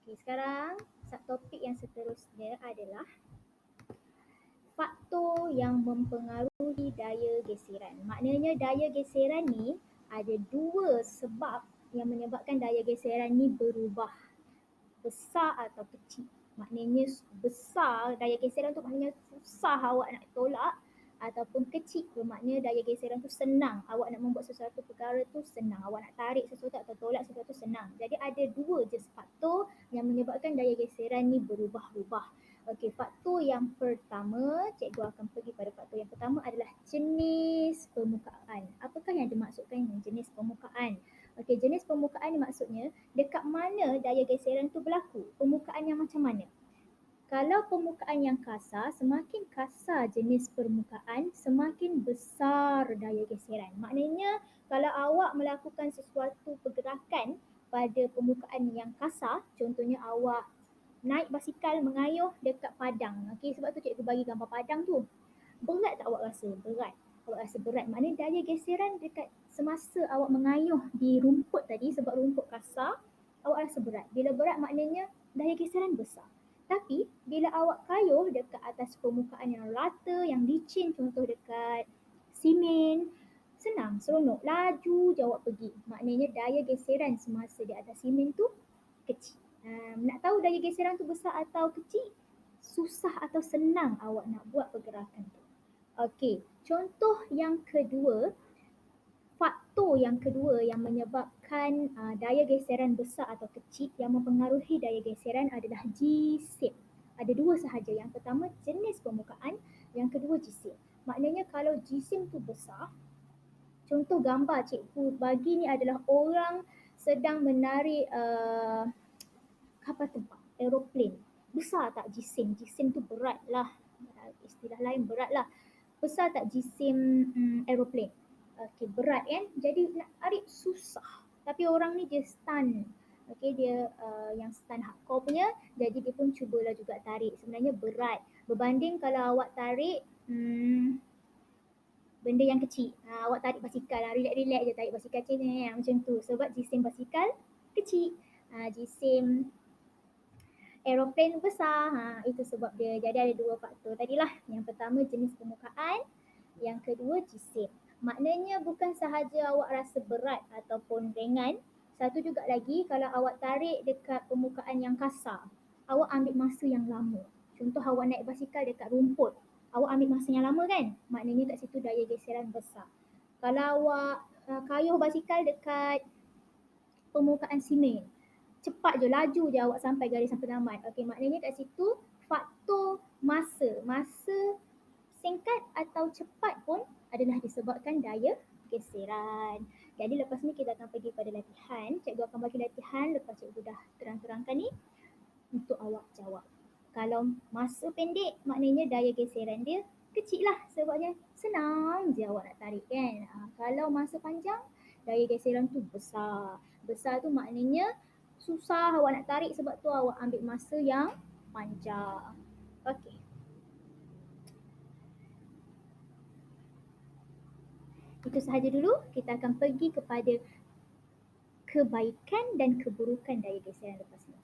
Okey, sekarang subtopik yang seterusnya adalah faktor yang mempengaruhi daya geseran. Maknanya daya geseran ni ada dua sebab yang menyebabkan daya geseran ni berubah, besar atau kecil. Maknanya besar daya geseran tu maknanya susah awak nak tolak, ataupun kecil bermakna daya geseran tu senang, awak nak membuat sesuatu perkara tu senang, awak nak tarik sesuatu atau tolak sesuatu senang. Jadi ada dua je faktor yang menyebabkan daya geseran ni berubah-ubah. Okey, faktor yang pertama, cikgu akan pergi pada faktor yang pertama adalah jenis permukaan. Apakah yang dimaksudkan dengan jenis permukaan? Okey, jenis permukaan ni maksudnya dekat mana daya geseran tu berlaku, permukaan yang macam mana. Kalau permukaan yang kasar, semakin kasar jenis permukaan, semakin besar daya geseran. Maknanya kalau awak melakukan sesuatu pergerakan pada permukaan yang kasar, contohnya awak naik basikal mengayuh dekat padang. Okey, sebab tu cikgu bagi gambar padang tu. Berat tak awak rasa? Berat. Awak rasa berat. Maknanya daya geseran dekat semasa awak mengayuh di rumput tadi, sebab rumput kasar, awak rasa berat. Bila berat maknanya daya geseran besar. Tapi bila awak kayuh dekat atas permukaan yang rata, yang licin, contoh dekat simen, senang, seronok, laju je awak pergi. Maknanya daya geseran semasa di atas simen tu kecil. Nak tahu daya geseran tu besar atau kecil? Susah atau senang awak nak buat pergerakan tu. Okey, contoh yang kedua, faktor yang kedua yang menyebabkan daya geseran besar atau kecil yang mempengaruhi daya geseran adalah jisim. Ada dua sahaja. Yang pertama jenis permukaan, yang kedua jisim. Maknanya kalau jisim tu besar, contoh gambar cikgu bagi ni adalah orang sedang menarik kapal terbang, aeroplane. Besar tak jisim? Jisim tu berat lah. Istilah lain berat lah. Besar tak jisim aeroplane? Okey, berat kan? Jadi nak tarik susah. Tapi orang ni dia stun. Okey, dia yang stun hardcore punya, jadi dia pun cubalah juga tarik. Sebenarnya berat. Berbanding kalau awak tarik benda yang kecil. Awak tarik basikal, relax-relax je tarik basikal macam tu. Sebab jisim basikal kecil. Jisim aeroplane besar. Itu sebab dia. Jadi ada dua faktor tadilah. Yang pertama jenis permukaan, yang kedua jisim. Maknanya bukan sahaja awak rasa berat ataupun ringan, satu juga lagi kalau awak tarik dekat permukaan yang kasar, awak ambil masa yang lama. Contoh awak naik basikal dekat rumput, awak ambil masa yang lama kan? Maknanya kat situ daya geseran besar. Kalau awak kayuh basikal dekat permukaan simen, cepat je, laju je awak sampai garis penyelamat. Okey, maknanya kat situ faktor masa singkat atau cepat pun adalah disebabkan daya geseran. Jadi lepas ni kita akan pergi pada latihan. Cikgu akan bagi latihan lepas cikgu dah terang-terangkan ni untuk awak jawab. Kalau masa pendek maknanya daya geseran dia kecil lah, sebabnya senang je awak nak tarik kan. Kalau masa panjang daya geseran tu besar. Besar tu maknanya susah awak nak tarik, sebab tu awak ambil masa yang panjang. Okey. Itu sahaja dulu. Kita akan pergi kepada kebaikan dan keburukan daya geseran lepas ni.